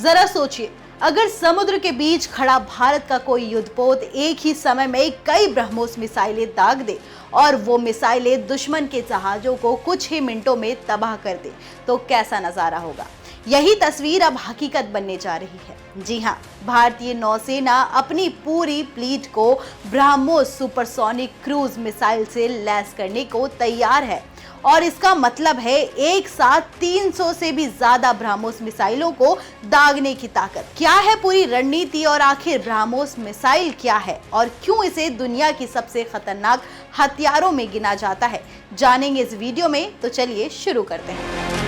जरा सोचिए, अगर समुद्र के बीच खड़ा भारत का कोई युद्धपोत एक ही समय में कई ब्रह्मोस मिसाइलें दाग दे और वो मिसाइलें दुश्मन के जहाजों को कुछ ही मिनटों में तबाह कर दे, तो कैसा नजारा होगा। यही तस्वीर अब हकीकत बनने जा रही है। जी हां, भारतीय नौसेना अपनी पूरी फ्लीट को ब्रह्मोस सुपरसोनिक क्रूज मिसाइल से लैस करने को तैयार है और इसका मतलब है एक साथ 300 से भी ज्यादा ब्रह्मोस मिसाइलों को दागने की ताकत। क्या है पूरी रणनीति और आखिर ब्रह्मोस मिसाइल क्या है और क्यों इसे दुनिया की सबसे खतरनाक हथियारों में गिना जाता है, जानेंगे इस वीडियो में। तो चलिए शुरू करते हैं।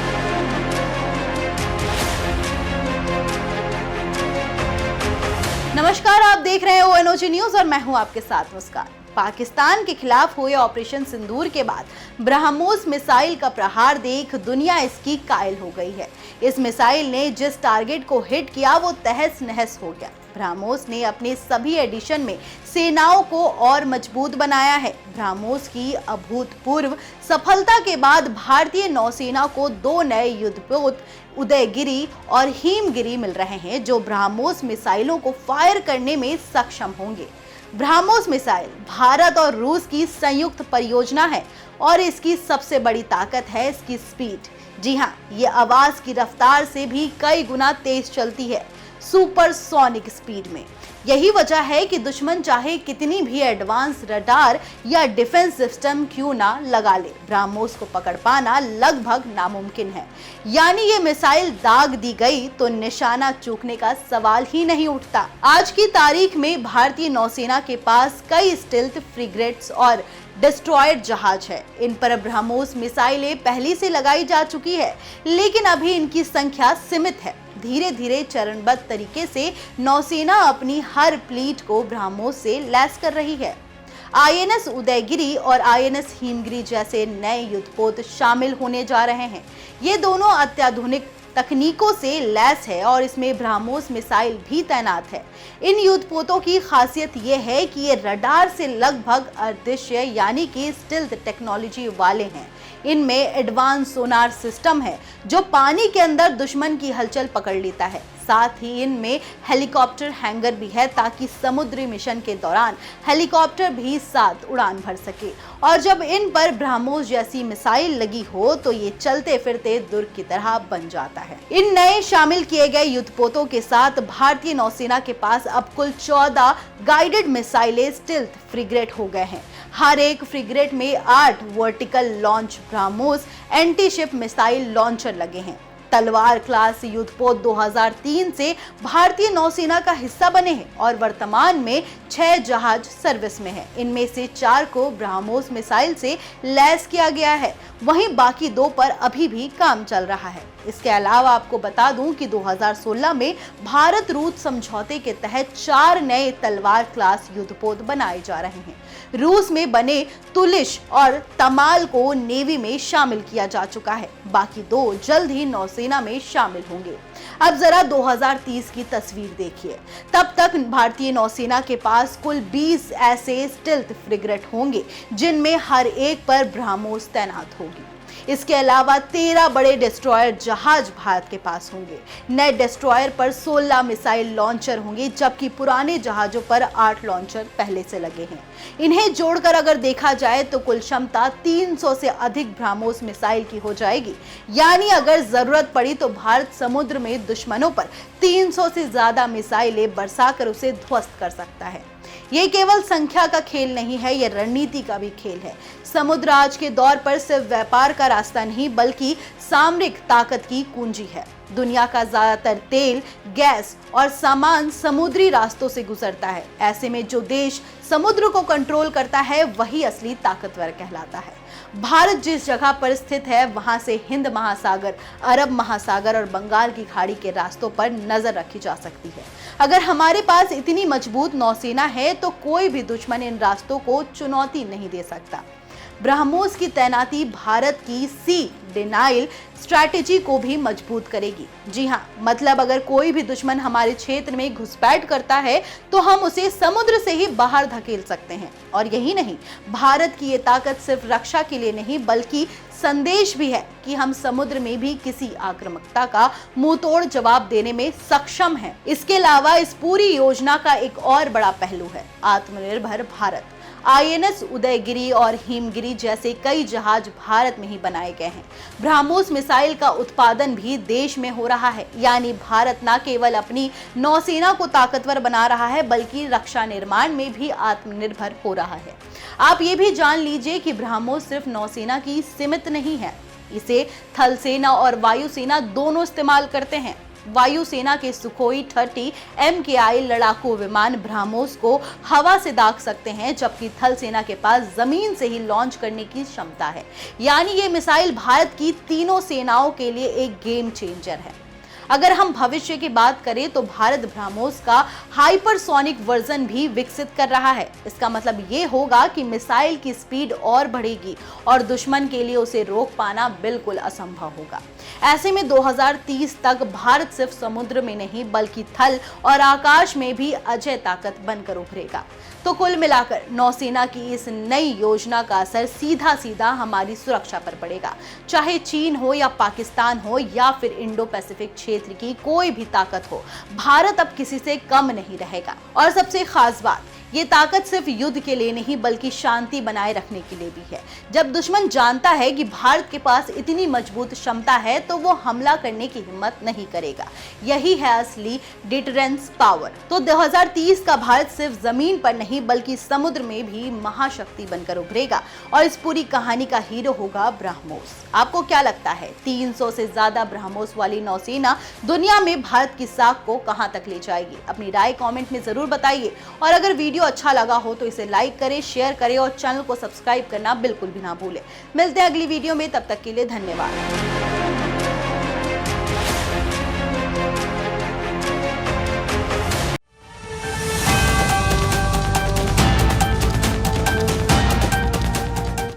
नमस्कार, आप देख रहे हैं ONOG न्यूज और मैं हूं आपके साथ मुस्कान। पाकिस्तान के खिलाफ हुए ऑपरेशन सिंदूर के बाद ब्रह्मोस मिसाइल का प्रहार देख दुनिया इसकी कायल हो गई है। इस मिसाइल ने जिस टारगेट को हिट किया वो तहस नहस हो गया। ब्रह्मोस ने अपने सभी एडिशन में सेनाओं को और मजबूत बनाया है। ब्रह्मोस की अभूतपूर्व सफलता के बाद भारतीय नौसेना को 2 नए युद्धपोत उदयगिरी और हिमगिरी मिल रहे हैं, जो ब्रह्मोस मिसाइलों को फायर करने में सक्षम होंगे। ब्रह्मोस मिसाइल भारत और रूस की संयुक्त परियोजना है और इसकी सबसे बड़ी ताकत है इसकी स्पीड। जी हां, ये आवाज की रफ्तार से भी कई गुना तेज चलती है, सुपरसोनिक स्पीड में। यही वजह है कि दुश्मन चाहे कितनी भी एडवांस रडार या डिफेंस सिस्टम क्यों ना लगा ले, ब्रह्मोस को पकड़ पाना लगभग नामुमकिन है। यानी ये मिसाइल दाग दी गई तो निशाना चूकने का सवाल ही नहीं उठता। आज की तारीख में भारतीय नौसेना के पास कई स्टेल्थ फ्रिगेट्स और डिस्ट्रॉयर जहाज है। इन पर ब्रह्मोस मिसाइलें पहले से लगाई जा चुकी है, लेकिन अभी इनकी संख्या सीमित है। धीरे धीरे चरणबद्ध तरीके से नौसेना अपनी हर फ्लीट को ब्रह्मोस से लैस कर रही है। INS उदयगिरी और INS हिमगिरी जैसे नए युद्धपोत शामिल होने जा रहे हैं। ये दोनों अत्याधुनिक तकनीकों से लैस है और इसमें ब्रह्मोस मिसाइल भी तैनात है। इन युद्धपोतों की खासियत ये है कि ये रडार से लगभग अदृश्य यानी कि स्टिल्थ टेक्नोलॉजी वाले हैं। इनमें एडवांस सोनार सिस्टम है जो पानी के अंदर दुश्मन की हलचल पकड़ लेता है। साथ ही इनमें हेलीकॉप्टर हैंगर भी है ताकि समुद्री मिशन के दौरान हेलीकॉप्टर भी साथ उड़ान भर सके। और जब इन पर ब्रह्मोस जैसी मिसाइल लगी हो तो ये चलते फिरते दुर्ग की तरह बन जाता है। इन नए शामिल किए गए युद्धपोतों के साथ भारतीय नौसेना के पास अब कुल 14 गाइडेड मिसाइलें स्टिल्थ फ्रिगेट हो गए हैं। हर एक फ्रिगेट में 8 vertical launch BrahMos anti-ship missile launcher लगे हैं। तलवार क्लास युद्धपोत 2003 से भारतीय नौसेना का हिस्सा बने हैं और वर्तमान में 6 जहाज सर्विस में हैं। इनमें से 4 को ब्रह्मोस मिसाइल से लैस किया गया है, वहीं बाकी 2 पर अभी भी काम चल रहा है। इसके अलावा आपको बता दूं कि 2016 में भारत रूस समझौते के तहत 4 नए तलवार क्लास युद्धपोत बनाए जा रहे हैं। रूस में बने तुलिश और तमाल को नेवी में शामिल किया जा चुका है। बाकी 2 जल्द ही नौसेना में शामिल होंगे। अब जरा 2030 की तस्वीर देखिए। तब तक भारतीय नौसेना के पास कुल 20 ऐसे स्टिल्थ फ्रिगेट होंगे जिनमें हर एक पर ब्रह्मोस तैनात होगी। इसके अलावा 13 बड़े डिस्ट्रॉयर जहाज भारत के पास होंगे। नए डिस्ट्रॉयर पर 16 मिसाइल लॉन्चर होंगे, जबकि पुराने जहाजों पर 8 लॉन्चर पहले से लगे हैं। इन्हें जोड़कर अगर देखा जाए तो कुल क्षमता 300 से अधिक ब्रह्मोस मिसाइल की हो जाएगी। यानी अगर जरूरत पड़ी तो भारत समुद्र में दुश्मनों पर 300 से ज्यादा मिसाइलें बरसाकर उसे ध्वस्त कर सकता है। ये केवल संख्या का खेल नहीं है, ये रणनीति का भी खेल है। समुद्र आज के दौर पर सिर्फ व्यापार का रास्ता नहीं बल्कि सामरिक ताकत की कुंजी है। दुनिया का ज्यादातर तेल, गैस और सामान समुद्री रास्तों से गुजरता है। ऐसे में जो देश समुद्र को कंट्रोल करता है वही असली ताकतवर कहलाता है। भारत जिस जगह पर स्थित है वहां से हिंद महासागर, अरब महासागर और बंगाल की खाड़ी के रास्तों पर नजर रखी जा सकती है। अगर हमारे पास इतनी मजबूत नौसेना है तो कोई भी दुश्मन इन रास्तों को चुनौती नहीं दे सकता। ब्रह्मोस की तैनाती भारत की सी डिनाइल स्ट्रैटेजी को भी मजबूत करेगी। जी हाँ, मतलब अगर कोई भी दुश्मन हमारे क्षेत्र में घुसपैठ करता है तो हम उसे समुद्र से ही बाहर धकेल सकते हैं। और यही नहीं, भारत की ये ताकत सिर्फ रक्षा के लिए नहीं बल्कि संदेश भी है कि हम समुद्र में भी किसी आक्रामकता का मुंहतोड़ जवाब देने में सक्षम हैं। इसके अलावा इस पूरी योजना का एक और बड़ा पहलू है आत्मनिर्भर भारत। आईएनएस उदयगिरी और हिमगिरी जैसे कई जहाज भारत में ही बनाए गए हैं। ब्रह्मोस मिसाइल का उत्पादन भी देश में हो रहा है, यानी भारत न केवल अपनी नौसेना को ताकतवर बना रहा है बल्कि रक्षा निर्माण में भी आत्मनिर्भर हो रहा है। आप ये भी जान लीजिए कि ब्रह्मोस सिर्फ नौसेना की सीमित नहीं है, इसे थल सेना और वायुसेना दोनों इस्तेमाल करते हैं। वायुसेना के सुखोई 30 MKI लड़ाकू विमान ब्रह्मोस को हवा से दाग सकते हैं, जबकि थल सेना के पास जमीन से ही लॉन्च करने की क्षमता है। यानी ये मिसाइल भारत की तीनों सेनाओं के लिए एक गेम चेंजर है। अगर हम भविष्य की बात करें तो भारत ब्रह्मोस का हाइपरसोनिक वर्जन भी विकसित कर रहा है। इसका मतलब ये होगा कि मिसाइल की स्पीड और बढ़ेगी और दुश्मन के लिए उसे रोक पाना बिल्कुल असंभव होगा। ऐसे में 2030 तक भारत सिर्फ समुद्र में नहीं बल्कि थल और आकाश में भी अजय ताकत बनकर उभरेगा। तो कुल मिलाकर नौसेना की इस नई योजना का असर सीधा सीधा हमारी सुरक्षा पर पड़ेगा। चाहे चीन हो या पाकिस्तान हो या फिर इंडो पैसिफिक क्षेत्र की कोई भी ताकत हो, भारत अब किसी से कम नहीं रहेगा। और सबसे खास बात, ये ताकत सिर्फ युद्ध के लिए नहीं बल्कि शांति बनाए रखने के लिए भी है। जब दुश्मन जानता है कि भारत के पास इतनी मजबूत क्षमता है तो वो हमला करने की हिम्मत नहीं करेगा। यही है असली डिटरेंस पावर। तो 2030 का भारत सिर्फ जमीन पर नहीं बल्कि समुद्र में भी महाशक्ति बनकर उभरेगा और इस पूरी कहानी का हीरो होगा ब्रह्मोस। आपको क्या लगता है, 300 से ज्यादा ब्रह्मोस वाली नौसेना दुनिया में भारत की साख को कहां तक ले जाएगी? अपनी राय कमेंट में जरूर बताइए और अगर वीडियो अच्छा लगा हो तो इसे लाइक करें, शेयर करें और चैनल को सब्सक्राइब करना बिल्कुल भी ना भूलें। मिलते हैं अगली वीडियो में, तब तक के लिए धन्यवाद।